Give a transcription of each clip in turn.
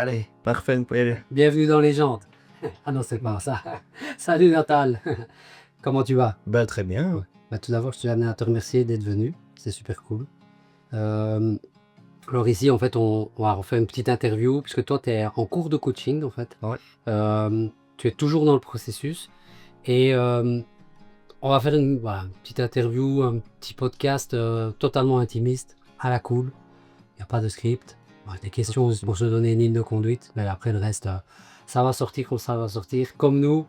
Allez, parfait, vous pouvez aller. Bienvenue dans Légende. Ah non, c'est pas ça. Salut Natal. Comment tu vas? Bah, très bien. Tout d'abord, je tenais à te remercier d'être venu. C'est super cool. Alors ici, en fait, on va refaire une petite interview, puisque toi, tu es en cours de coaching, en fait. Ouais. Tu es toujours dans le processus. Et on va faire une petite interview, un petit podcast totalement intimiste, à la cool. Il n'y a pas de script. Des questions pour se donner une ligne de conduite. Mais après, le reste, ça va sortir comme ça va sortir. Comme nous,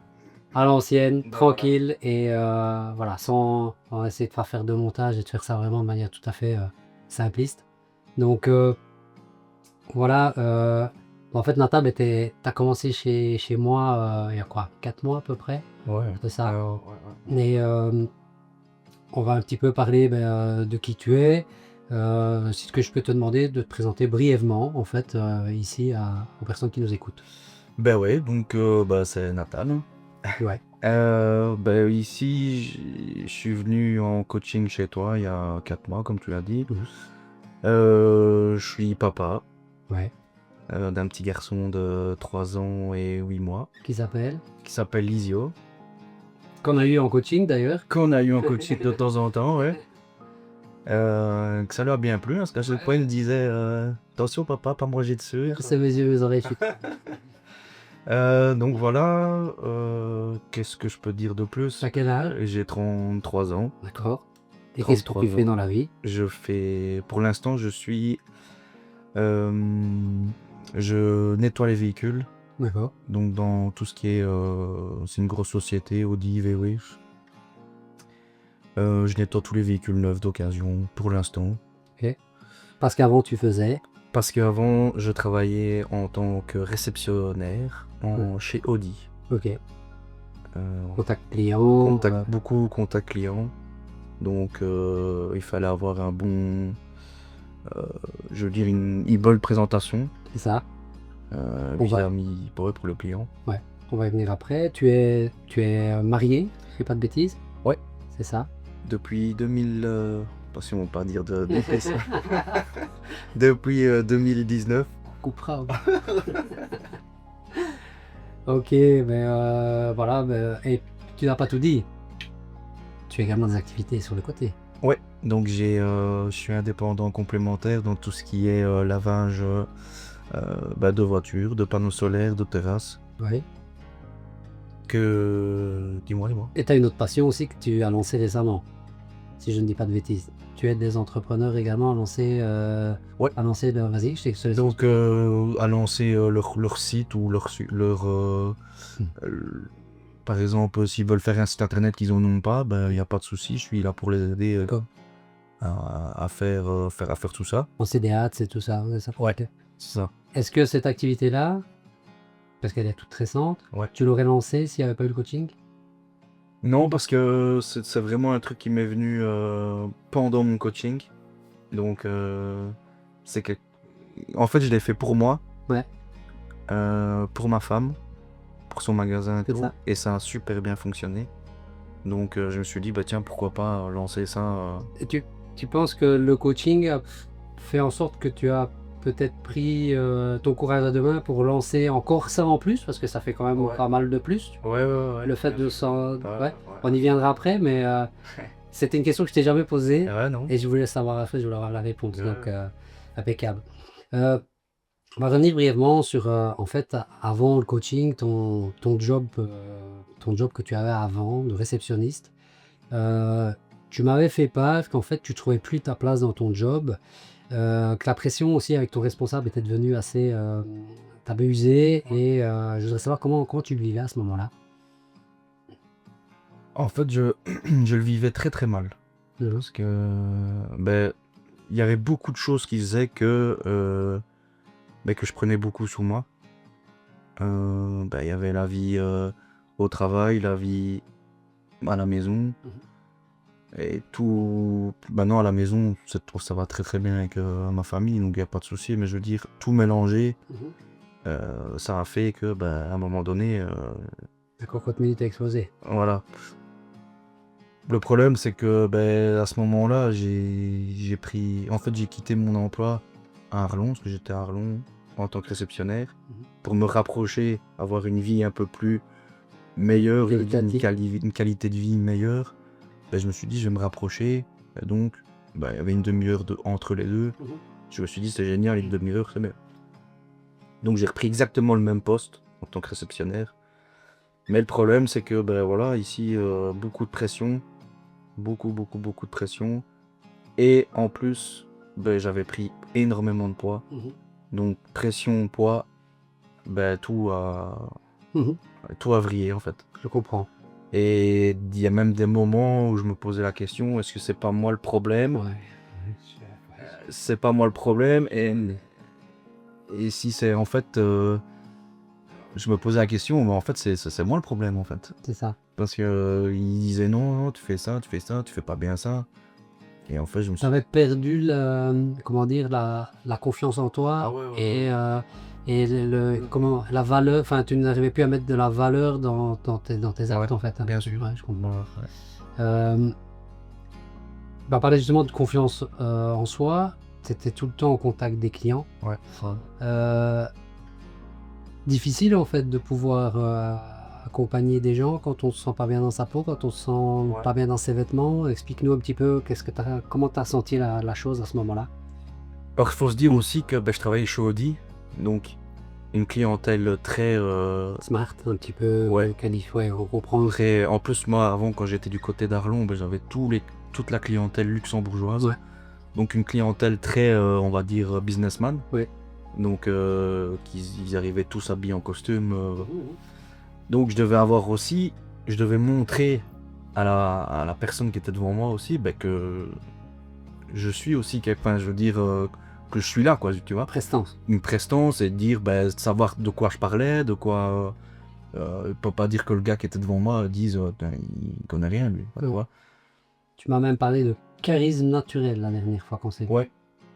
à l'ancienne, tranquille. Et voilà, on va essayer de pas faire de montage et de faire ça vraiment de manière tout à fait simpliste. Donc voilà. En fait, Natab, tu as commencé chez moi il y a quoi, 4 mois à peu près? Ouais. C'est ça. Ouais. Et on va un petit peu parler de qui tu es. C'est ce que je peux te demander de te présenter brièvement en fait ici aux personnes qui nous écoutent. Ben ouais, donc c'est Nathan. Ouais. Ici, je suis venu en coaching chez toi il y a 4 mois, comme tu l'as dit. Mhm. Je suis papa Ouais. d'un petit garçon de 3 ans et 8 mois Qui s'appelle? qui s'appelle Lisio, Qu'on a eu en coaching d'ailleurs. qu'on a eu en coaching de temps en temps, ouais. Que ça lui a bien plu, parce qu'à chaque fois il me disait attention papa, pas manger dessus. C'est mes yeux, mes oreilles. Donc voilà, qu'est-ce que je peux dire de plus? À quel âge? J'ai 33 ans. D'accord. Et qu'est-ce que 33 tu fais ans. dans la vie? Pour l'instant, je nettoie les véhicules. D'accord. Donc dans tout ce qui est, c'est une grosse société, Audi, VW. Je nettoie tous les véhicules neufs d'occasion pour l'instant. Parce qu'avant tu faisais. Parce qu'avant, je travaillais en tant que réceptionnaire chez Audi. Ok. Contact client. Beaucoup contact client. Donc il fallait avoir un bon, je veux dire une bonne présentation. C'est ça. Vis-à-vis pour le client. Ouais. On va y venir après. Tu es marié, si je fais pas de bêtises. Ouais. C'est ça. Depuis 2000, attention, pas dire de depuis 2019. Coupera. Ok, mais voilà. Et tu n'as pas tout dit. Tu as également des activités sur le côté. Ouais, donc je suis indépendant complémentaire dans tout ce qui est lavage de voitures, de panneaux solaires, de terrasses. Oui. Dis-moi. Et tu as une autre passion aussi que tu as lancée récemment, si je ne dis pas de bêtises. Tu aides des entrepreneurs également à lancer. Ouais. À lancer leur. Vas-y, je te laisse. Donc à lancer leur site ou par exemple, s'ils veulent faire un site internet qu'ils n'en ont pas, il n'y a pas de souci, je suis là pour les aider à faire tout ça. Lancer des hâtes, c'est tout ça. C'est ça. Ouais, c'est ça. Est-ce que cette activité-là, parce qu'elle est toute récente, Ouais. tu l'aurais lancée s'il n'y avait pas eu le coaching? Non, parce que c'est vraiment un truc qui m'est venu pendant mon coaching. Donc, en fait, je l'ai fait pour moi, Ouais. pour ma femme, pour son magasin et C'est tout. ça. Et ça a super bien fonctionné. Donc, je me suis dit, tiens, pourquoi pas lancer ça. Et tu penses que le coaching a fait en sorte que tu as peut-être pris ton courage à deux mains pour lancer encore ça en plus, parce que ça fait quand même pas mal de plus. Ouais. Le fait de s'en... Ouais. On y viendra après, mais c'était une question que je t'ai jamais posée Ouais, non. et je voulais savoir après, je voulais avoir la réponse. Ouais. Donc, impeccable. On va revenir brièvement sur, en fait, avant le coaching, ton job que tu avais avant, de réceptionniste. Tu m'avais fait part qu'en fait, tu trouvais plus ta place dans ton job, que la pression aussi avec ton responsable était devenue assez... t'avais usé et je voudrais savoir comment tu le vivais à ce moment-là. En fait, je le vivais très très mal. Parce que il y avait beaucoup de choses qui faisaient que je prenais beaucoup sur moi. Il y avait la vie au travail, la vie à la maison. Et tout. Non, à la maison, ça va très très bien avec ma famille, donc il n'y a pas de souci. Mais je veux dire, tout mélangé, ça a fait que, à un moment donné. La cocotte minute a explosé. Voilà. Le problème, c'est que à ce moment-là, j'ai quitté mon emploi à Arlon, parce que j'étais à Arlon. en tant que réceptionnaire, Mhm. pour me rapprocher, avoir une vie un peu plus meilleure, Qualitative. une qualité de vie meilleure, ben, je me suis dit, je vais me rapprocher. Et donc, ben, il y avait une demi-heure entre les deux. Mhm. Je me suis dit, c'est génial, une demi-heure, c'est bien. Donc, j'ai repris exactement le même poste en tant que réceptionnaire. Mais le problème, c'est que, ben voilà, ici, beaucoup de pression. Beaucoup de pression. Et en plus, ben, j'avais pris énormément de poids. Mhm. Donc, pression, poids, ben, tout a vrillé, en fait. Je comprends. Et il y a même des moments où je me posais la question, est-ce que c'est pas moi le problème? Ouais. C'est pas moi le problème. Et si c'est en fait... je me posais la question, mais en fait c'est moi le problème en fait. C'est ça. Parce que il disait non, tu fais ça, tu fais pas bien ça. Et en fait je me Tu suis... avais perdu comment dire, la confiance en toi Ah ouais. et la valeur, enfin tu n'arrivais plus à mettre de la valeur dans tes actes en fait. Bien sûr. Ouais, je comprends. Ouais. On parlait justement de confiance en soi, tu étais tout le temps au contact des clients. Ouais. Difficile en fait de pouvoir accompagner des gens quand on se sent pas bien dans sa peau, quand on se sent pas bien dans ses vêtements. Explique-nous un petit peu comment tu as senti la chose à ce moment-là. Alors il faut se dire aussi que ben, je travaillais chez Audi, donc une clientèle très... Smart, un petit peu Ouais. qualifié, on comprend. En plus moi avant quand j'étais du côté d'Arlon, ben, j'avais toute la clientèle luxembourgeoise. Ouais. Donc une clientèle très, on va dire, businessman. Ouais. Donc ils arrivaient tous habillés en costume. Donc je devais montrer à la personne qui était devant moi aussi ben, que je suis aussi quelqu'un, je veux dire que je suis là, quoi, tu vois. Prestance. Une prestance et dire, ben, savoir de quoi je parlais, de quoi... peut pas dire que le gars qui était devant moi dise, il connaît rien lui, tu vois. Tu m'as même parlé de charisme naturel la dernière fois qu'on s'est vu. Ouais.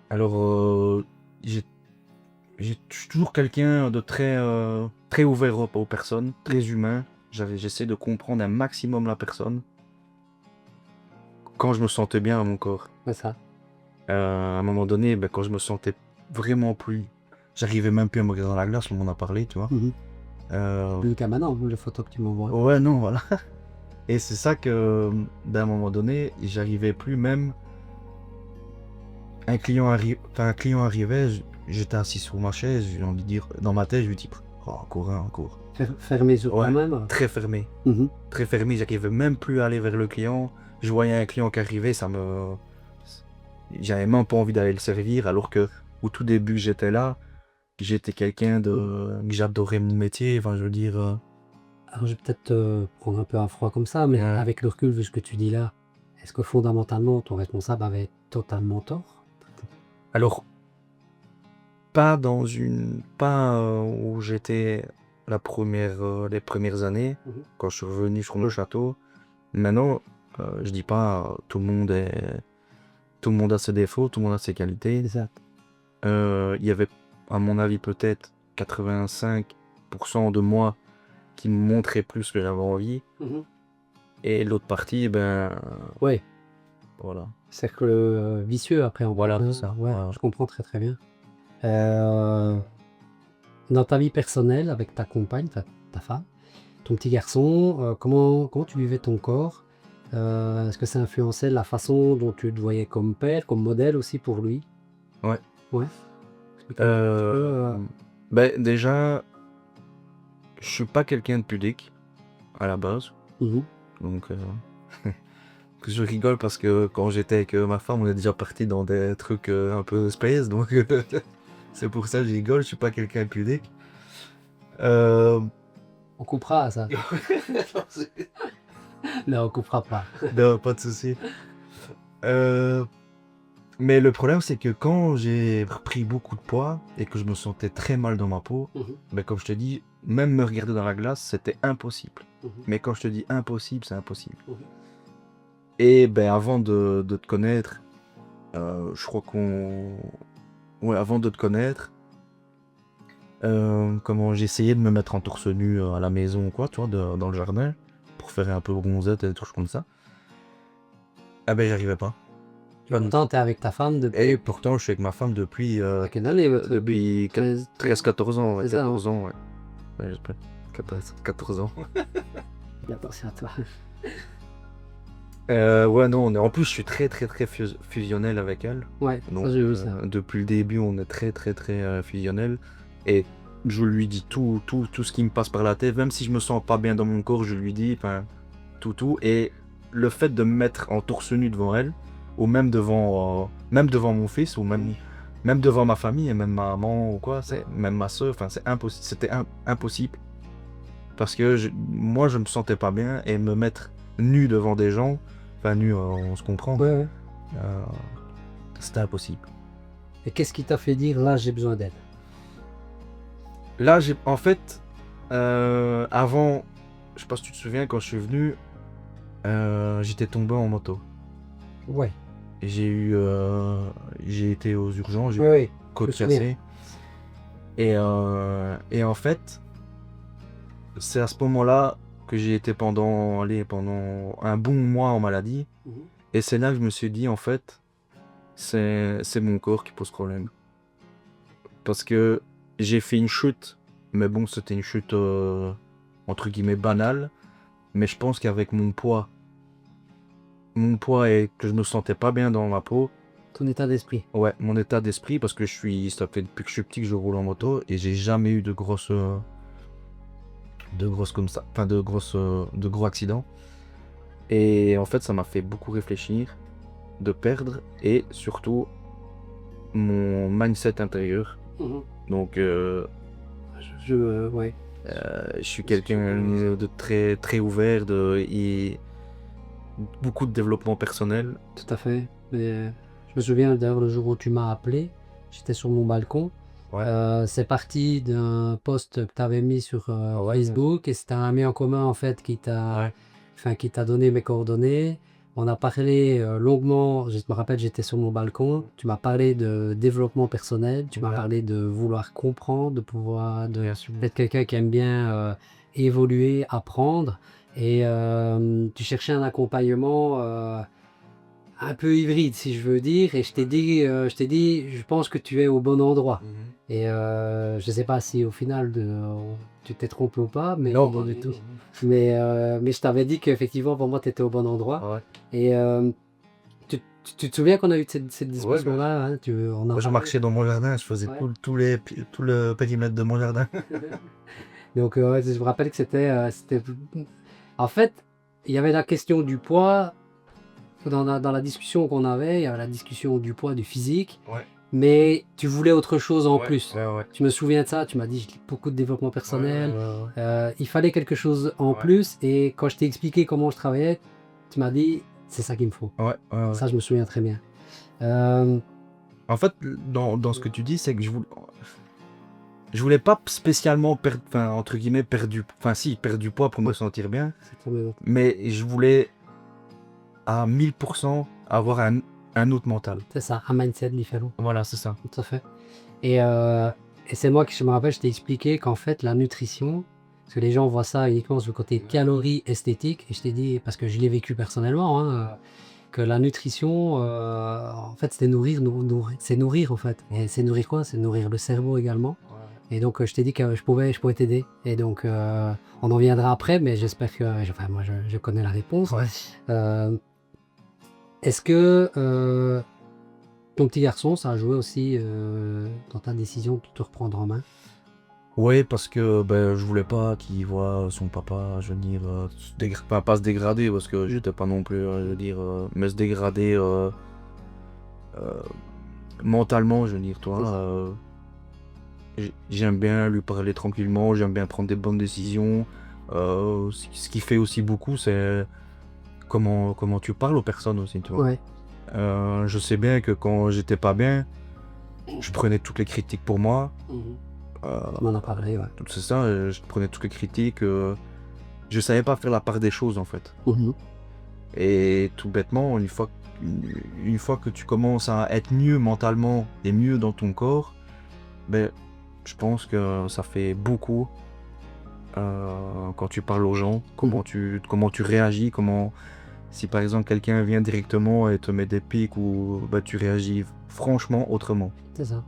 Alors, je suis toujours quelqu'un de très ouvert aux personnes, très humain. J'essaie de comprendre un maximum la personne quand je me sentais bien à mon corps. C'est ça. À un moment donné, ben, quand je me sentais vraiment plus... J'arrivais même plus à me regarder dans la glace, on en a parlé, tu vois. Le cas maintenant, les photos que tu m'envoies. Ouais, non, voilà. Et c'est ça que, d'un moment donné, j'arrivais plus même... Un client arrivait, j'étais assis sur ma chaise, j'ai envie de dire, dans ma tête, je lui dis, oh, encore un, encore. Fermé sur Ouais, toi-même. très fermé. Mhm. Très fermé, j'arrivais même plus à aller vers le client. Je voyais un client qui arrivait, j'avais même pas envie d'aller le servir, alors que au tout début j'étais là, j'étais quelqu'un que j'adorais mon métier, enfin je veux dire... Alors je vais peut-être te prendre un peu à froid comme ça, mais Ouais. avec le recul, vu ce que tu dis là, est-ce que fondamentalement ton responsable avait totalement tort? Alors, pas où j'étais les premières années, quand je suis revenu sur le château. Maintenant, je dis pas tout le monde a ses défauts, tout le monde a ses qualités. Exact. Il y avait, à mon avis, peut-être 85% de moi qui me montrait plus que j'avais envie. Et l'autre partie, ben... Ouais. Voilà. Cercle vicieux après. Voilà, c'est ça. Ouais, Voilà. je comprends très très bien. Dans ta vie personnelle, avec ta compagne, ta femme, ton petit garçon, comment tu vivais ton corps? Est-ce que ça influençait la façon dont tu te voyais comme père, comme modèle aussi pour lui? Ouais. Ouais. Explique-moi un petit peu, Ben, déjà, je suis pas quelqu'un de pudique, à la base. Donc, je rigole parce que quand j'étais avec ma femme, on est déjà parti dans des trucs un peu space, donc c'est pour ça que je rigole, je suis pas quelqu'un de pudique. On coupera ça. Non, on coupera pas. Non, pas de souci. Mais le problème, c'est que quand j'ai repris beaucoup de poids et que je me sentais très mal dans ma peau, ben, comme je te dis, même me regarder dans la glace, c'était impossible. Mais quand je te dis impossible, c'est impossible. Et ben, avant de te connaître, je crois ouais, avant de te connaître, comment j'essayais de me mettre en torse nu à la maison ou quoi, tu vois, dans le jardin, pour faire un peu bronzette et des trucs comme ça. Ah ben, j'arrivais pas. Pourtant, t'es avec ta femme depuis Et pourtant, je suis avec ma femme depuis quelle année? depuis 13-14 ans. Ouais, C'est ça, 14 ans, ouais. Ouais, j'espère. 14 ans. Attention à toi. Ouais, non, en plus, je suis très, très, très fusionnel avec elle. Ouais, Donc, ça j'ai vu ça. depuis le début, on est très, très, très fusionnel. Et je lui dis tout ce qui me passe par la tête. Même si je me sens pas bien dans mon corps, je lui dis, enfin, tout. Et le fait de me mettre en torse nu devant elle, ou même devant mon fils, ou même devant ma famille, et même ma maman, ou quoi, même ma soeur, enfin, c'était impossible. Parce que moi, je me sentais pas bien, et me mettre nu devant des gens, enfin, nu, on se comprend, Ouais. c'était impossible. Et qu'est-ce qui t'a fait dire là j'ai besoin d'aide? Là, en fait, avant, je sais pas si tu te souviens, quand je suis venu, j'étais tombé en moto. Ouais. Et j'ai été aux urgences, j'ai Oui. côte je me souviens. cassée. Et en fait, c'est à ce moment-là que j'ai été pendant un bon mois en maladie. Et c'est là que je me suis dit, en fait, c'est mon corps qui pose problème. Parce que j'ai fait une chute, mais bon, c'était une chute entre guillemets banale. Mais je pense qu'avec mon poids et que je me sentais pas bien dans ma peau, Ton état d'esprit. ouais, mon état d'esprit, parce que ça fait depuis que je suis petit que je roule en moto et j'ai jamais eu de grosses comme ça, enfin de gros accidents. Et en fait, ça m'a fait beaucoup réfléchir, de perdre et surtout mon mindset intérieur. Donc, Ouais. je suis quelqu'un de très très ouvert, et beaucoup de développement personnel. Tout à fait. Mais je me souviens d'ailleurs le jour où tu m'as appelé, j'étais sur mon balcon. Ouais. C'est parti d'un post que tu avais mis sur Facebook et c'était un ami en commun en fait qui t'a donné mes coordonnées. On a parlé longuement, je me rappelle j'étais sur mon balcon, tu m'as parlé de développement personnel, tu m'as parlé de vouloir comprendre, d'être quelqu'un qui aime bien évoluer, apprendre et tu cherchais un accompagnement un peu hybride si je veux dire et je t'ai dit je pense que tu es au bon endroit. Et je sais pas si au final tu t'es trompé ou pas, mais Non, pas du tout. mais je t'avais dit qu'effectivement pour moi tu étais au bon endroit. Ouais. Et tu te souviens qu'on a eu cette discussion là, hein, Moi, je marchais dans mon jardin, je faisais Ouais. tout le périmètre de mon jardin. Donc ouais, je me rappelle que c'était en fait il y avait la question du poids dans la discussion qu'on avait, il y avait la discussion du poids, du physique. Ouais. Mais tu voulais autre chose en plus. Ouais. Je me souviens de ça, tu m'as dit, je lis beaucoup de développement personnel. Ouais. Il fallait quelque chose en plus. Et quand je t'ai expliqué comment je travaillais, tu m'as dit, c'est ça qu'il me faut. Ouais. Ça, je me souviens très bien. En fait, dans ce que tu dis, c'est que je voulais pas spécialement perdre, enfin, entre guillemets, perdre du poids pour me sentir bien. Mais je voulais à 1000% avoir un autre mental. C'est ça, un mindset différent. Voilà, c'est ça. Tout à fait. Et c'est moi qui, je me rappelle, je t'ai expliqué qu'en fait, la nutrition, parce que les gens voient ça uniquement sur le côté calories esthétique, et je t'ai dit, parce que je l'ai vécu personnellement, hein, que la nutrition, en fait, c'était c'est nourrir, en fait. Et c'est nourrir quoi? C'est nourrir le cerveau également. Et donc, je t'ai dit que je pouvais t'aider. Et donc, on en viendra après, mais j'espère que, enfin, moi, je connais la réponse. Est-ce que ton petit garçon, ça a joué aussi dans ta décision de te reprendre en main? Oui, parce que je voulais pas qu'il voit son papa, je veux dire, pas se dégrader, parce que j'étais pas non plus, je veux dire, mais se dégrader mentalement, je veux dire, toi. J'aime bien lui parler tranquillement, j'aime bien prendre des bonnes décisions. Ce qui fait aussi beaucoup, c'est comment tu parles aux personnes aussi, tu vois. Ouais. Je sais bien que quand j'étais pas bien, je prenais toutes les critiques pour moi. On en a parlé, ouais. C'est ça, je prenais toutes les critiques. Je savais pas faire la part des choses, en fait. Et tout bêtement, une fois que tu commences à être mieux mentalement et mieux dans ton corps, je pense que ça fait beaucoup quand tu parles aux gens, comment tu réagis, comment Si par exemple quelqu'un vient directement et te met des pics ou bah, tu réagis franchement autrement. C'est ça.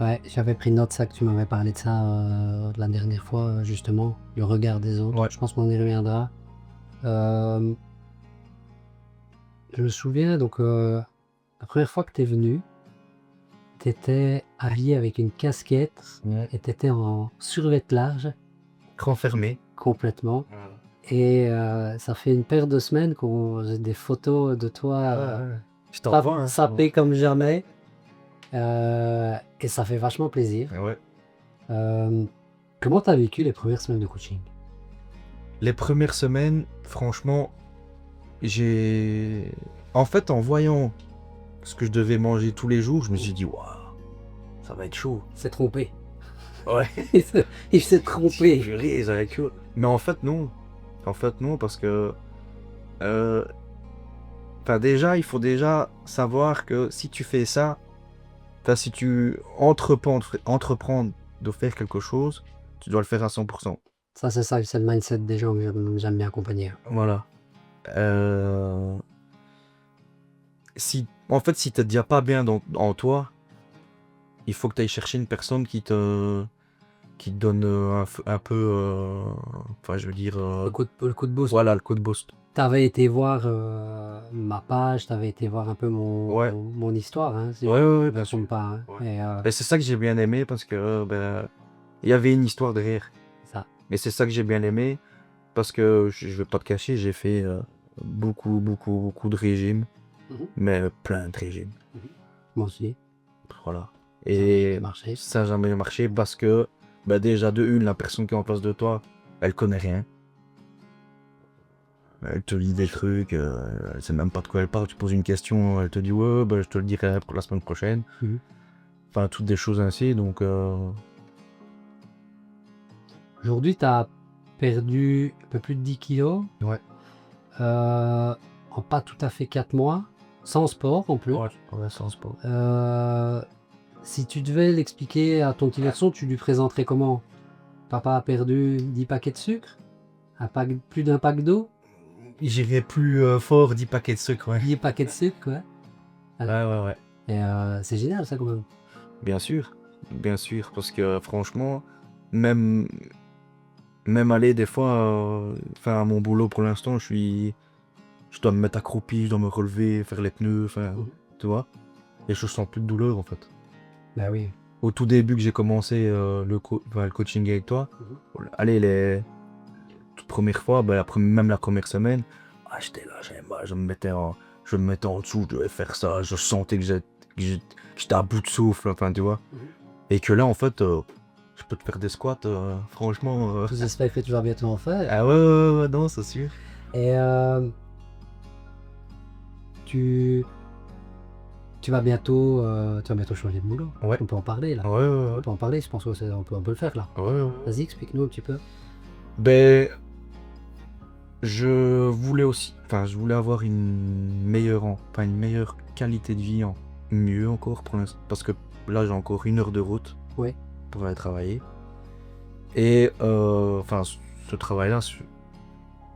Ouais, j'avais pris note ça que tu m'avais parlé de ça la dernière fois, justement, le regard des autres. Ouais. Je pense qu'on y reviendra. Euh, je me souviens, donc, la première fois que tu es venu, tu étais habillé avec une casquette et tu étais en survêt large, Écran fermé. complètement. Et ça fait une paire de semaines qu'on j'ai des photos de toi Je t'en revois, hein. sapé comme jamais. Et ça fait vachement plaisir. Ouais. Comment tu as vécu les premières semaines de coaching? Les premières semaines, franchement, j'ai... En fait, en voyant ce que je devais manger tous les jours, je me suis dit, waouh, ça va être chaud. Il s'est trompé. Ouais. Il s'est trompé. Purée, ça va être chaud. Mais en fait, non. En fait, non, parce que... Enfin, déjà, il faut déjà savoir que si tu fais ça, enfin, si tu entreprends de faire quelque chose, tu dois le faire à 100%. Ça, c'est le mindset des gens que j'aime bien accompagner. Voilà. En fait, si t'es déjà pas bien en toi, il faut que tu ailles chercher une personne qui te donne un peu, enfin, je veux dire, Le coup de boost. voilà, le coup de boost. T'avais été voir ma page, t'avais été voir un peu Ouais. mon histoire, hein, si Ouais, je bien me sûr. trompe pas. Hein. Ouais. Et Et c'est ça que j'ai bien aimé parce que ben, il y avait une histoire derrière. ça. Et c'est ça que j'ai bien aimé parce que je vais pas te cacher, j'ai fait beaucoup de régimes, Mhm. mais plein de régimes. Moi aussi. Voilà. Ça a Et marché. ça n'a jamais marché parce que bah déjà de une, la personne qui est en face de toi, elle connaît rien. Elle te lit des trucs, elle sait même pas de quoi elle parle. Tu poses une question, elle te dit ouais, bah, je te le dirai pour la semaine prochaine. Mhm. Enfin, toutes des choses ainsi, donc Aujourd'hui, t'as perdu un peu plus de 10 kilos. ouais. En pas tout à fait 4 mois. Sans sport en plus. Ouais, sans sport. Si tu devais l'expliquer à ton petit garçon, tu lui présenterais comment? Papa a perdu 10 paquets de sucre? Plus d'un pack d'eau? J'irais plus fort 10 paquets de sucre, ouais. 10 paquets de sucre, ouais. Ouais. Et c'est génial ça quand même. Bien sûr, parce que franchement, même aller des fois, enfin à mon boulot pour l'instant, je dois me mettre accroupi, je dois me relever, faire les pneus, enfin, tu vois. Et je sens plus de douleur en fait. Bah oui. Au tout début que j'ai commencé le coaching avec toi, allez, les toutes premières fois, bah, même la première semaine, j'étais là, j'avais mal, je me mettais en dessous, je devais faire ça, je sentais que j'étais à bout de souffle, enfin, tu vois. Et que là, en fait, je peux te faire des squats, franchement. J'espère que tu vas bientôt en faire. Ah ouais, non, c'est sûr. Et tu vas bientôt changer de boulot. Ouais. On peut en parler là. Ouais. On peut en parler, je pense qu'on peut le faire là. Ouais. Vas-y, explique-nous un petit peu. Ben, je voulais avoir une meilleure qualité de vie, mieux encore pour l'instant, parce que là j'ai encore 1 heure de route Ouais. pour aller travailler. Et enfin, ce travail-là,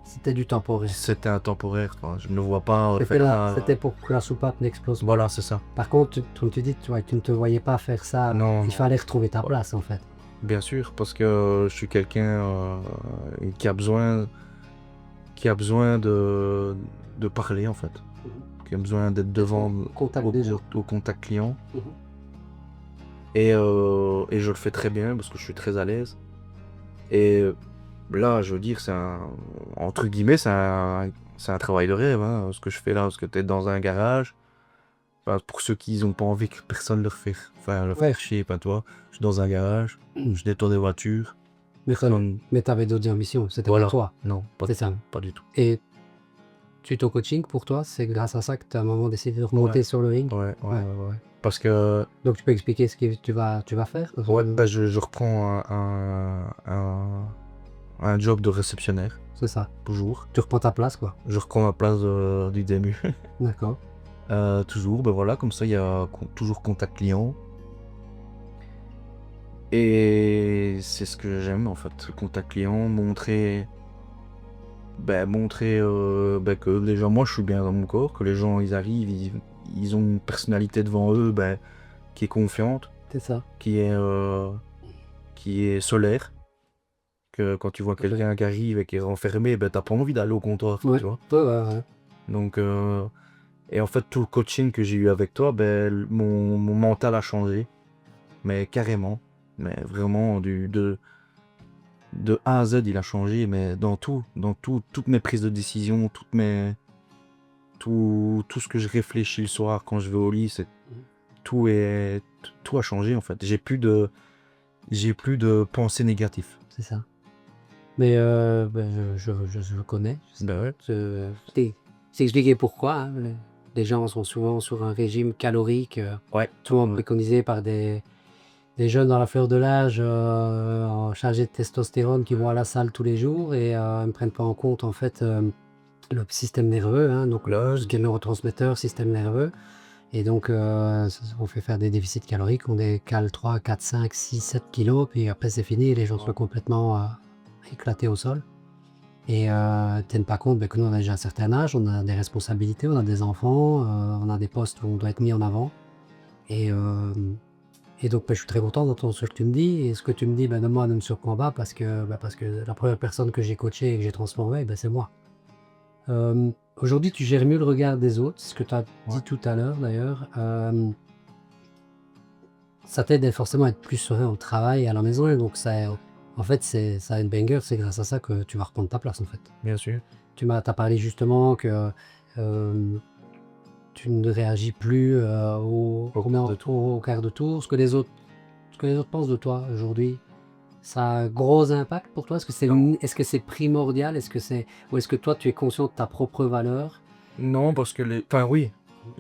C'était du temporaire. c'était intemporaire. Enfin, je ne vois pas C'était faire ça. c'était pour que la soupape n'explose pas. Voilà, c'est ça. Par contre, comme tu dis, tu ne te voyais pas faire ça. Non. Il fallait retrouver ta place en fait. Bien sûr, parce que je suis quelqu'un qui a besoin de parler en fait, qui a besoin d'être devant au contact client. Et je le fais très bien parce que je suis très à l'aise. Et là, je veux dire, entre guillemets, c'est un travail de rêve, hein, ce que je fais là, parce que tu es dans un garage. Enfin, pour ceux qui n'ont pas envie que personne leur fasse chier, pas toi. Je suis dans un garage, je nettoie des voitures. Mais tu avais d'autres ambitions, c'était Voilà. pour toi. Non, C'est ça. pas du tout. Et suite au coaching, pour toi, c'est grâce à ça que tu as un moment décidé de remonter sur le ring. Ouais. Parce que Donc tu peux expliquer ce que tu vas faire? bah, je reprends un job de réceptionnaire, C'est ça. toujours. Tu reprends ta place quoi. Je reprends ma place du début. D'accord. Toujours, ben voilà, comme ça il y a toujours contact client. Et c'est ce que j'aime en fait, le contact client, montrer montrer que déjà moi je suis bien dans mon corps, que les gens ils arrivent, ils ont une personnalité devant eux qui est confiante, C'est ça. qui est solaire, que quand tu vois quelqu'un qui arrive et qui est renfermé, t'as pas envie d'aller au comptoir, Ouais. tu vois. Ouais. Donc et en fait tout le coaching que j'ai eu avec toi, mon mental a changé, mais carrément, mais vraiment de A à Z il a changé, mais dans toutes mes prises de décision, tout ce que je réfléchis le soir quand je vais au lit, tout a changé en fait. J'ai plus de pensées négatives. C'est ça. Mais je connais. Ouais. C'est expliqué pourquoi. Hein. Les gens sont souvent sur un régime calorique, Ouais. souvent Ouais. préconisé par des jeunes dans la fleur de l'âge chargés de testostérone qui vont à la salle tous les jours et ne prennent pas en compte en fait le système nerveux, hein, donc ce qui est neurotransmetteur, système nerveux. Et donc on fait faire des déficits caloriques, on décale 3, 4, 5, 6, 7 kilos, puis après c'est fini, les gens sont complètement éclatés au sol. Et tiennent pas compte que nous on a déjà un certain âge, on a des responsabilités, on a des enfants, on a des postes où on doit être mis en avant. Et donc, je suis très content d'entendre ce que tu me dis. Et ce que tu me dis, moi, ne me surprend pas parce que la première personne que j'ai coachée et que j'ai transformée, c'est moi. Aujourd'hui, tu gères mieux le regard des autres, ce que tu as dit tout à l'heure d'ailleurs. Ça t'aide forcément à être plus serein au travail et à la maison. Et donc, ça a une banger, c'est grâce à ça que tu vas reprendre ta place en fait. Bien sûr. Tu m'as parlé justement que tu ne réagis plus au quart de tour. Ce que les autres pensent de toi aujourd'hui, ça a un gros impact pour toi? Est-ce que c'est primordial? Ou est-ce que toi, tu es conscient de ta propre valeur? Non, parce que oui,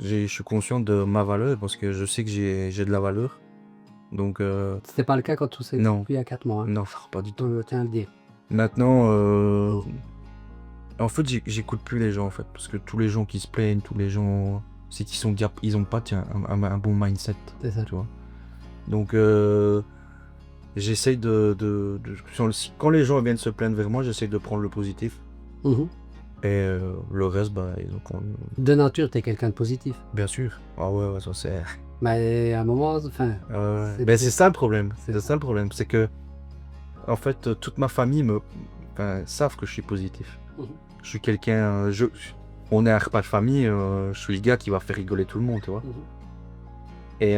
je suis conscient de ma valeur parce que je sais que j'ai de la valeur. Donc C'était pas le cas quand tu s'est non. depuis il y a 4 mois. Hein. Non, pas du tout. Je tiens à le dire. Maintenant, en fait, j'écoute plus les gens en fait, parce que tous les gens qui se plaignent, tous les gens, c'est qu'ils ils ont pas un bon mindset, C'est ça. tu vois. Donc j'essaye quand les gens viennent se plaindre vers moi, j'essaye de prendre le positif. Et le reste, de nature, tu es quelqu'un de positif. Bien sûr. Ah ouais, ça c'est. Mais à un moment, enfin. C'est ça le problème. C'est ça le problème, c'est que en fait toute ma famille savent que je suis positif. Je suis quelqu'un. On est à un repas de famille, je suis le gars qui va faire rigoler tout le monde, tu vois. Et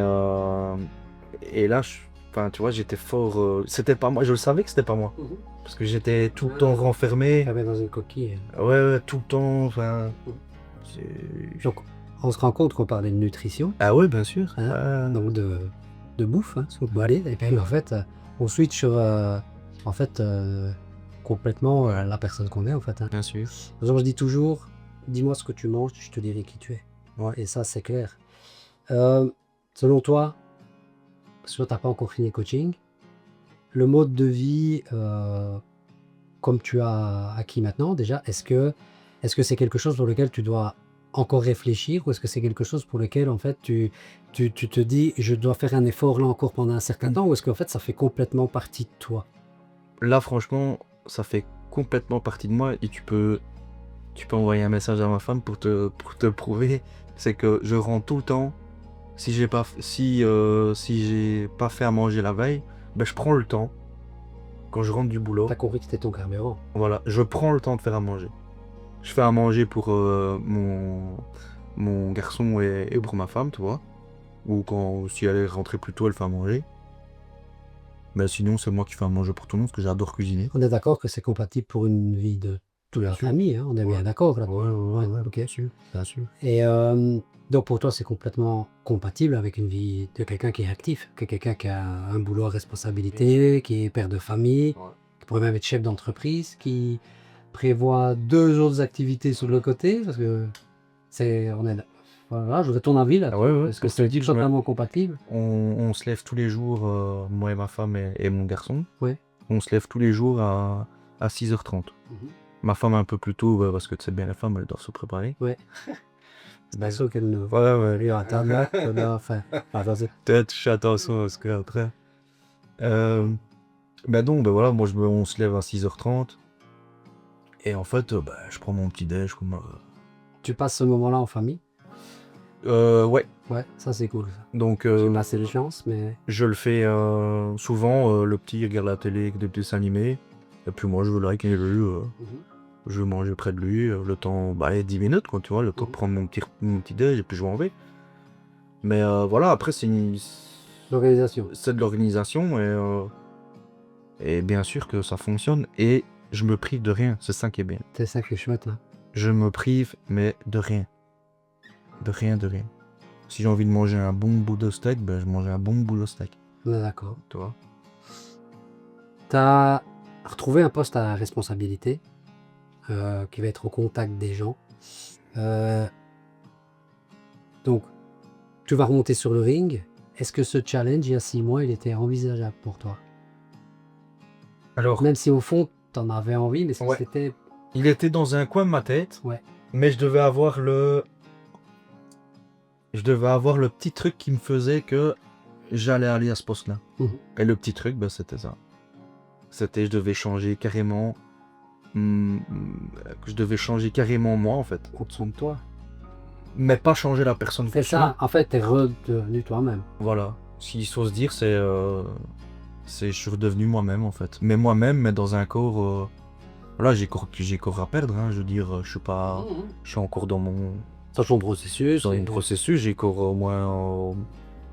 là, tu vois, j'étais fort. C'était pas moi, je le savais que c'était pas moi. Parce que j'étais tout le temps renfermé. Dans une coquille. Ouais, tout le temps. Donc, on se rend compte qu'on parlait de nutrition. Ah ouais, bien sûr. Donc de bouffe, hein, sur le et puis en fait, on switch sur complètement la personne qu'on est en fait. Hein. Bien sûr. Donc, je dis toujours, dis-moi ce que tu manges, je te dirai qui tu es. Ouais. Et ça, c'est clair. Selon toi, parce que toi, tu n'as pas encore fini le coaching, le mode de vie comme tu as acquis maintenant, déjà, est-ce que c'est quelque chose pour lequel tu dois encore réfléchir ou est-ce que c'est quelque chose pour lequel en fait tu te dis je dois faire un effort là encore pendant un certain temps ou est-ce qu'en fait ça fait complètement partie de toi? Là franchement ça fait complètement partie de moi et tu peux envoyer un message à ma femme pour te prouver, c'est que je rentre tout le temps, si j'ai pas fait à manger la veille, je prends le temps quand je rentre du boulot. T'as compris que c'était ton carburant. Voilà, je prends le temps de faire à manger. Je fais à manger pour mon garçon et pour ma femme, tu vois. Ou si elle est rentrée plus tôt, elle fait à manger. Mais sinon, c'est moi qui fais à manger pour tout le monde, parce que j'adore cuisiner. On est d'accord que c'est compatible pour une vie de toute la famille, hein, on est bien d'accord là. Ouais, ok. Bien sûr. Et donc pour toi, c'est complètement compatible avec une vie de quelqu'un qui est actif, quelqu'un qui a un boulot à responsabilité, qui est père de famille, qui pourrait même être chef d'entreprise, qui prévoit 2 autres activités sur le côté, parce que voilà, je voudrais ton avis là. Est-ce que c'est totalement compatible? On se lève tous les jours, moi et ma femme et mon garçon. Ouais. On se lève tous les jours à 6h30. Ma femme un peu plus tôt, parce que tu sais bien, la femme, elle doit se préparer. Ouais. C'est sûr qu'elle ne... Ouais. Il y a un tabac, enfin... Peut-être, je fais attention à ce qu'il y a après. Donc, voilà, on se lève à 6h30. Et en fait, je prends mon petit déj comme. Tu passes ce moment-là en famille? Ouais. Ouais, ça c'est cool. Ça. Donc, J'ai pas assez de chance, mais je le fais souvent. Le petit regarde la télé avec des petits dessins animés. Et puis moi, je veux le avec lui. Je veux manger près de lui. Le temps, 10 minutes, quoi, tu vois. Le temps de prendre mon petit déj et puis je m'en vais. Mais voilà, après, c'est l'organisation. de l'organisation. Et bien sûr que ça fonctionne. Et je me prive de rien. C'est ça qui est bien. C'est ça qui est chouette. Hein. Je me prive, mais de rien. De rien. Si j'ai envie de manger un bon bout de steak, je mange un bon bout de steak. On est d'accord. Tu vois. T'as retrouvé un poste à responsabilité qui va être au contact des gens. Donc, tu vas remonter sur le ring. Est-ce que ce challenge, il y a 6 mois, il était envisageable pour toi? Alors, même si au fond, t'en avais envie, mais Ouais. c'était... Il était dans un coin de ma tête, Ouais. mais je devais avoir le petit truc qui me faisait que j'allais aller à ce poste-là. Et le petit truc, c'était ça. C'était, je devais changer carrément moi, en fait. Au-dessous de toi. Mais pas changer la personne que C'est je suis. ça, en fait, t'es redevenu toi-même. Voilà. Ce qu'il faut se dire, c'est je suis redevenu moi-même, en fait. Mais moi-même, mais dans un corps... Voilà, j'ai corps à perdre, hein. Je veux dire, je suis pas... Je suis encore dans mon... Dans ton processus. Dans un processus, j'ai encore au moins...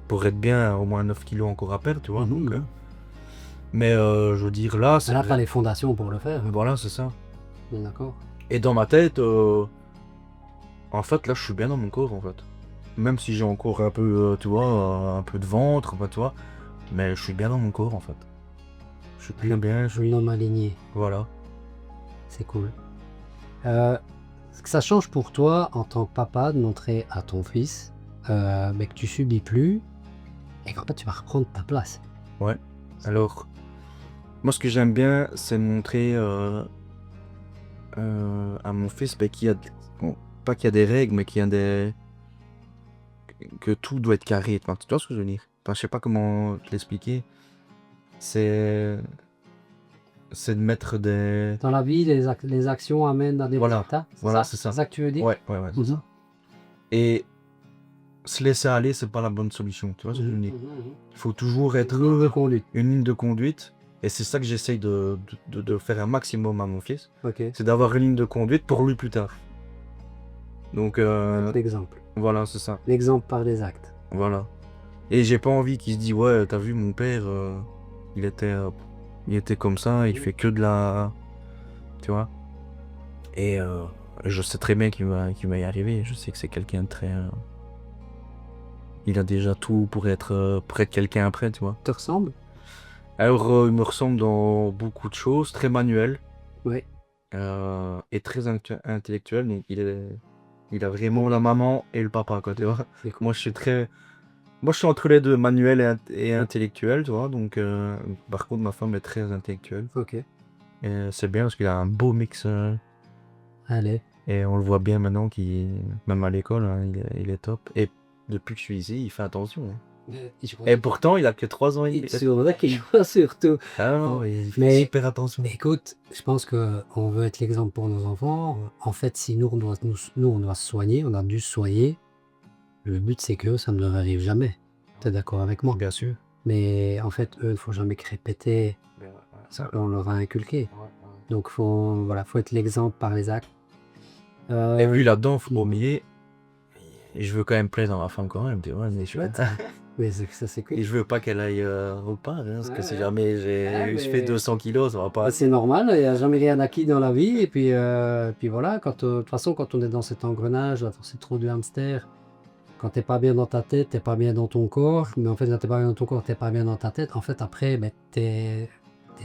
pour être bien, au moins 9 kilos encore à perdre, tu vois. Donc, mais je veux dire, là... Là, t'as les fondations pour le faire. Voilà, c'est ça. Bien d'accord. Et dans ma tête, en fait, là, je suis bien dans mon corps, en fait. Même si j'ai encore un peu, tu vois, un peu de ventre, tu vois. Mais je suis bien dans mon corps, en fait. Je suis très bien. Je l'homme aligné. Voilà. C'est cool. Ce que ça change pour toi en tant que papa de montrer à ton fils mais que tu subis plus et qu'en fait tu vas reprendre ta place. Ouais. Alors, moi ce que j'aime bien, c'est montrer à mon fils qu'il y a... Bon, pas qu'il y a des règles, mais qu'il y a des... que tout doit être carré. Enfin, tu vois ce que je veux dire? Enfin, je sais pas comment te l'expliquer. C'est de mettre des... Dans la vie, les actions amènent à des résultats. Voilà, c'est ça. C'est ça que tu veux dire? Ouais, c'est ça. Et se laisser aller, c'est pas la bonne solution. Tu vois ce que je veux dire? Il faut toujours être une ligne de conduite. Et c'est ça que j'essaye de faire un maximum à mon fils. Okay. C'est d'avoir une ligne de conduite pour lui plus tard. Donc, l'exemple. Voilà, c'est ça. L'exemple par les actes. Voilà. Et j'ai pas envie qu'il se dise, ouais, t'as vu, mon père, il était comme ça, il fait que de la... Tu vois? Et je sais très bien qu'il va y arriver. Je sais que c'est quelqu'un de très... Il a déjà tout pour être quelqu'un après, tu vois. Te ressemble? Alors, il me ressemble dans beaucoup de choses, très manuel. Oui. Et très intellectuel. Donc, il a vraiment la maman et le papa, quoi, tu vois. Cool. Moi, je suis entre les deux, manuel et intellectuel, tu vois. Donc, par contre, ma femme est très intellectuelle. Ok. Et c'est bien parce qu'il a un beau mix. Allez. Et on le voit bien maintenant, même à l'école, hein, il est top. Et depuis que je suis ici, il fait attention. Hein. Et pourtant, il a que 3 ans et demi. Sur vrai qu'il voit surtout. Ah non, il fait super attention. Écoute, je pense qu'on veut être l'exemple pour nos enfants. En fait, si nous, on doit se soigner, on a dû se soigner. Le but, c'est que ça ne leur arrive jamais. Tu es d'accord avec moi? Bien sûr. Mais en fait, eux, il ne faut jamais répéter ça qu'on leur a inculqué. Donc, faut être l'exemple par les actes. Et vu là-dedans, il faut oublier. Et je veux quand même plaire dans ma femme quand même, tu vois, c'est chouette. Mais ça, c'est cool. Et je veux pas qu'elle aille au part, hein, parce que si jamais je fais 200 kilos, ça va pas. C'est normal, il n'y a jamais rien acquis dans la vie. Et puis voilà, de toute façon, quand on est dans cet engrenage, c'est trop du hamster. Quand t'es pas bien dans ta tête, t'es pas bien dans ton corps. Mais en fait, quand t'es pas bien dans ton corps, t'es pas bien dans ta tête. En fait, après, t'es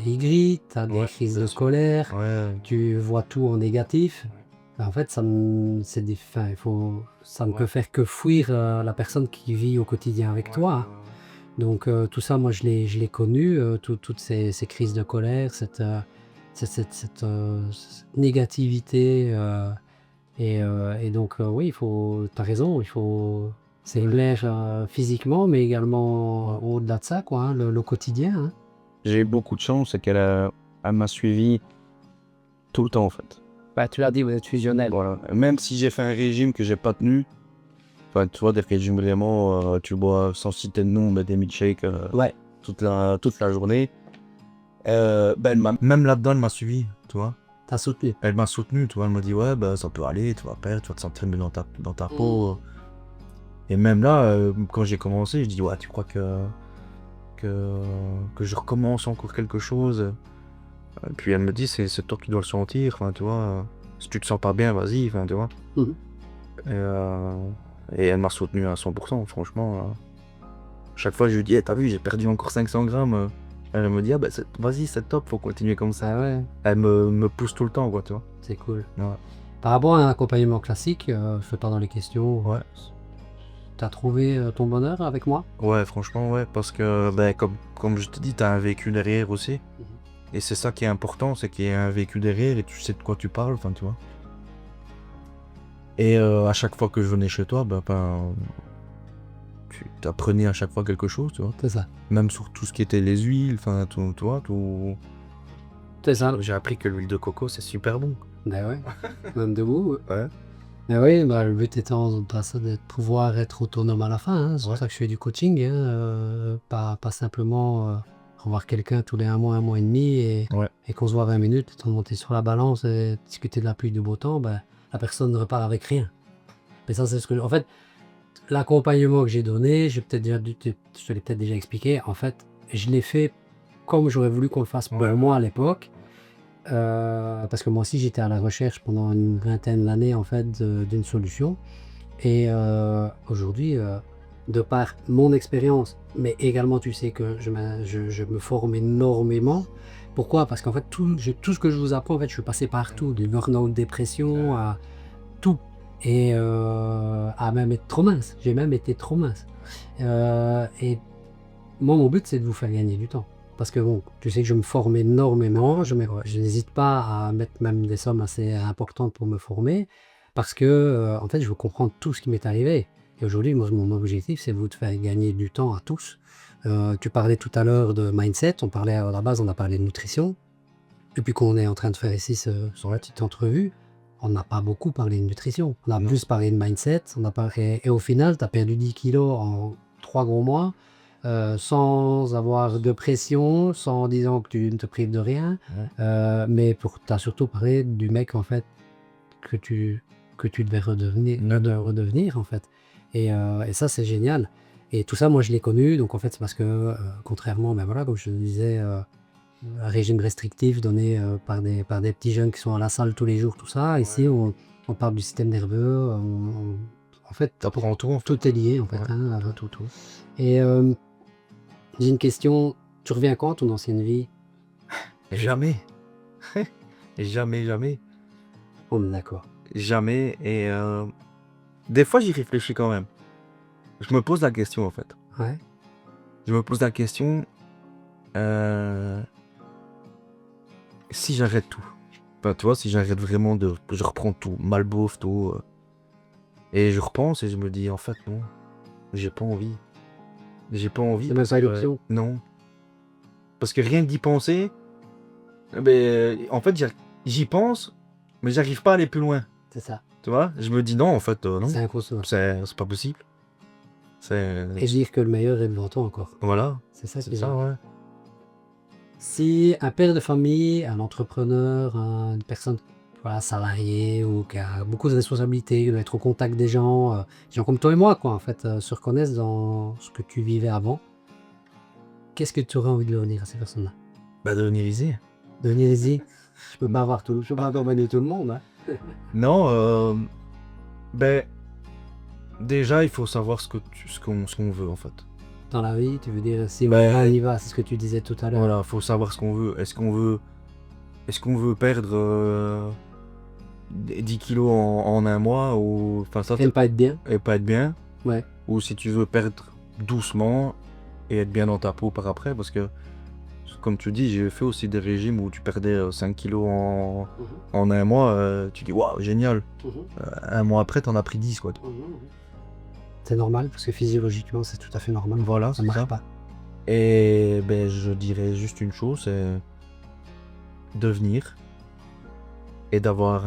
aigri, t'as des crises de colère, tu vois tout en négatif. En fait, ça ne peut faire que fuir la personne qui vit au quotidien avec toi. Donc tout ça, moi, je l'ai connu, toutes ces crises de colère, cette négativité. Et donc, oui, t'as raison, c'est une lèche physiquement, mais également au-delà de ça, quoi, hein, le quotidien. Hein. J'ai eu beaucoup de chance, c'est qu'elle m'a suivi tout le temps, en fait. Bah, tu l'as dit, vous êtes fusionnel. Voilà. Même si j'ai fait un régime que j'ai pas tenu, enfin, tu vois, des régimes vraiment, tu bois sans citer de nom, mais des milkshakes Ouais. toute la journée. Même là-dedans, elle m'a suivi, tu vois. T'as soutenu. Elle m'a soutenu, tu vois. Elle m'a dit, ouais, bah, ça peut aller, tu vas perdre, tu vas te sentir mieux dans ta peau. Et même là, quand j'ai commencé, je dis, ouais, tu crois que je recommence encore quelque chose? Et puis elle me dit, c'est toi qui dois le sentir, enfin, tu vois. Si tu te sens pas bien, vas-y, enfin, tu vois. Mhm. Et elle m'a soutenu à 100%, franchement. Chaque fois, je lui dis, t'as vu, j'ai perdu encore 500 grammes. Elle me dit, ah, bah, vas-y, c'est top, faut continuer comme ça. Ah ouais, Elle me pousse tout le temps, quoi, tu vois. c'est cool. Ouais. Par rapport à un accompagnement classique, je fais pas dans les questions. Ouais. T'as trouvé ton bonheur avec moi? Ouais, franchement, ouais, parce que, ben, comme je te dis, t'as un vécu derrière aussi. Mhm. Et c'est ça qui est important, c'est qu'il y a un vécu derrière et tu sais de quoi tu parles, enfin, tu vois. Et à chaque fois que je venais chez toi, tu t'apprenais à chaque fois quelque chose, tu vois. C'est ça. Même sur tout ce qui était les huiles, enfin, tout, tu vois, tout. C'est ça. J'ai appris que l'huile de coco, c'est super bon. Ben ouais. Même debout. Ouais. Ben oui, bah, le but étant de pouvoir être autonome à la fin. Hein. C'est pour Ouais. ça que je fais du coaching. Hein. Pas simplement revoir quelqu'un tous les un mois et demi et qu'on se voit 20 minutes, le temps de monter sur la balance et discuter de la pluie, du beau temps. Ben, la personne ne repart avec rien. Mais ça, c'est ce que. En fait, l'accompagnement que j'ai donné, je te l'ai peut-être déjà expliqué. En fait, je l'ai fait comme j'aurais voulu qu'on le fasse pour moi à l'époque. Parce que moi aussi j'étais à la recherche pendant une vingtaine d'années en fait d'une solution et aujourd'hui de par mon expérience mais également tu sais que je me forme énormément. Pourquoi? Parce qu'en fait tout ce que je vous apprends en fait je suis passé partout, du burn-out, dépression à tout et à même être trop mince, j'ai même été trop mince et moi mon but c'est de vous faire gagner du temps. Parce que bon, tu sais que je me forme énormément, je n'hésite pas à mettre même des sommes assez importantes pour me former, parce que en fait, je veux comprendre tout ce qui m'est arrivé. Et aujourd'hui, mon objectif, c'est de vous faire gagner du temps à tous. Tu parlais tout à l'heure de mindset, on parlait à la base, on a parlé de nutrition. Depuis qu'on est en train de faire ici sur la petite entrevue, on n'a pas beaucoup parlé de nutrition. On a plus parlé de mindset, et au final, tu as perdu 10 kilos en 3 gros mois. Sans avoir de pression, sans disant que tu ne te prives de rien, mais tu as surtout parlé du mec en fait que tu devais redevenir en fait. Et ça c'est génial. Et tout ça moi je l'ai connu, donc en fait c'est parce que contrairement, ben voilà, comme je te disais, un régime restrictif donné par des petits jeunes qui sont à la salle tous les jours, tout ça. Ici on parle du système nerveux, en fait T'apprends tout, en fait. tout est lié en fait. Ouais. Hein, tout. Et j'ai une question, tu reviens quand ton ancienne vie? Jamais. Jamais. On est d'accord. Jamais. Et des fois, j'y réfléchis quand même. Je me pose la question, en fait. Ouais. Je me pose la question, si j'arrête tout. Enfin, tu vois, si j'arrête vraiment je reprends tout, malbouffe, tout. Et je repense et je me dis, en fait, non. J'ai pas envie. J'ai pas envie. C'est même pas une option. Non. Parce que rien que d'y penser, en fait, j'y pense, mais j'arrive pas à aller plus loin. C'est ça. Tu vois, je me dis non, en fait, non. C'est inconcevable. C'est pas possible. Et dire que le meilleur est devant toi encore. Voilà. C'est ça qui C'est est ça, bien. ouais. Si un père de famille, un entrepreneur, une personne voilà, salariée ou qui a beaucoup de responsabilités, qui doit être au contact des gens comme toi et moi, quoi, en fait, se reconnaissent dans ce que tu vivais avant, qu'est-ce que tu aurais envie de leur dire à ces personnes-là? Bah, devenir easy. Devenir easy. Je peux pas avoir tout, je peux pas accompagner tout le monde. Hein. Non, déjà, il faut savoir ce qu'on veut, en fait. Dans la vie, tu veux dire, si on y va, c'est ce que tu disais tout à l'heure. Voilà, faut savoir ce qu'on veut. Est-ce qu'on veut perdre 10 kilos en un mois ou enfin ça Et ne pas être bien. et pas être bien, Ouais. ou si tu veux perdre doucement et être bien dans ta peau par après, parce que comme tu dis, j'ai fait aussi des régimes où tu perdais 5 kilos en un mois, tu dis waouh, génial. Un mois après, t'en as pris 10, quoi. C'est normal, parce que physiologiquement, c'est tout à fait normal. Voilà, Ça c'est marche ça. pas. Et je dirais juste une chose, c'est devenir. et d'avoir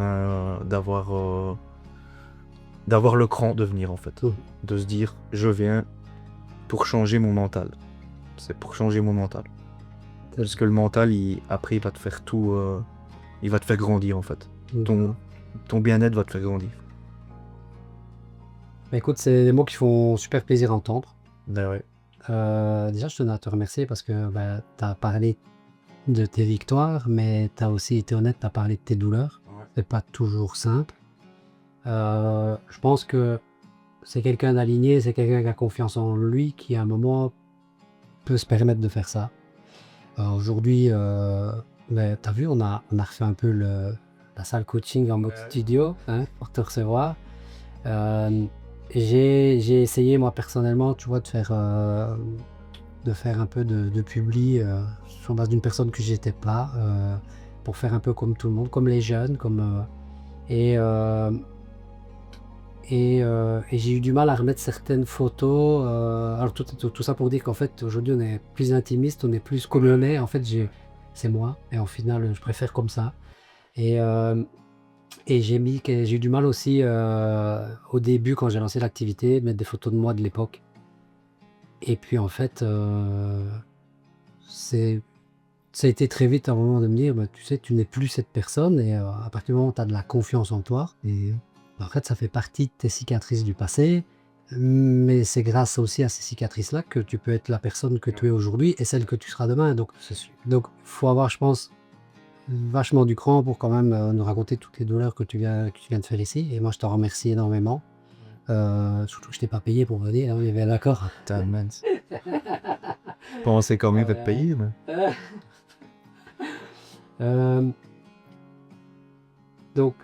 le cran de venir en fait. Mhm. De se dire, je viens pour changer mon mental. C'est pour changer mon mental. Parce que le mental, après, il va te faire tout... il va te faire grandir en fait. Ton bien-être va te faire grandir. Bah, écoute, c'est des mots qui font super plaisir à entendre. Ben ouais. Déjà, je tenais à te remercier parce que tu as parlé de tes victoires, mais tu as aussi été honnête, tu as parlé de tes douleurs. Ouais. C'est pas toujours simple. Je pense que c'est quelqu'un d'aligné, c'est quelqu'un qui a confiance en lui, qui à un moment peut se permettre de faire ça. Aujourd'hui, tu as vu, on a refait un peu la salle coaching en mode Ouais. studio, hein, pour te recevoir. J'ai essayé moi personnellement, tu vois, de faire un peu de publi sur base d'une personne que j'étais pas, pour faire un peu comme tout le monde, comme les jeunes, et j'ai eu du mal à remettre certaines photos. Alors tout ça pour dire qu'en fait aujourd'hui on est plus intimiste, on est plus comme on est. En fait c'est moi, et en final je préfère comme ça. Et j'ai eu du mal aussi au début quand j'ai lancé l'activité de mettre des photos de moi de l'époque. Et puis en fait, ça a été très vite à un moment de me dire, tu sais, tu n'es plus cette personne, et à partir du moment où tu as de la confiance en toi, et en fait ça fait partie de tes cicatrices du passé, mais c'est grâce aussi à ces cicatrices-là que tu peux être la personne que tu es aujourd'hui et celle que tu seras demain. Donc il faut avoir, je pense, vachement du cran pour quand même nous raconter toutes les douleurs que tu viens de faire ici, et moi je t'en remercie énormément. Surtout que je t'ai pas payé pour venir, hein, on est bien d'accord. Putain, mince. Je pensais quand même être payé, mais... Donc,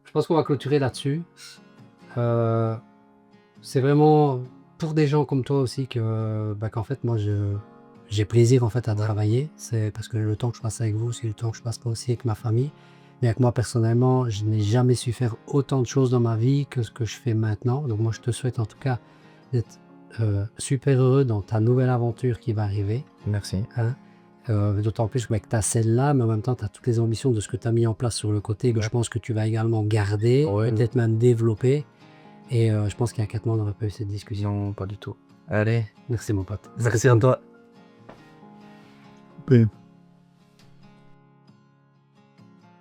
je pense qu'on va clôturer là-dessus. C'est vraiment pour des gens comme toi aussi qu'en fait, moi, j'ai plaisir en fait à travailler. C'est parce que le temps que je passe avec vous, c'est le temps que je passe aussi avec ma famille. Mais avec moi, personnellement, je n'ai jamais su faire autant de choses dans ma vie que ce que je fais maintenant. Donc moi, je te souhaite en tout cas d'être super heureux dans ta nouvelle aventure qui va arriver. Merci. Hein. D'autant plus que tu as celle-là, mais en même temps, tu as toutes les ambitions de ce que tu as mis en place sur le côté, que je pense que tu vas également garder, Ouais. peut-être même développer. Et je pense qu'il y a 4 mois, on n'aurait pas eu cette discussion. Non, pas du tout. Allez. Merci mon pote. Merci à toi.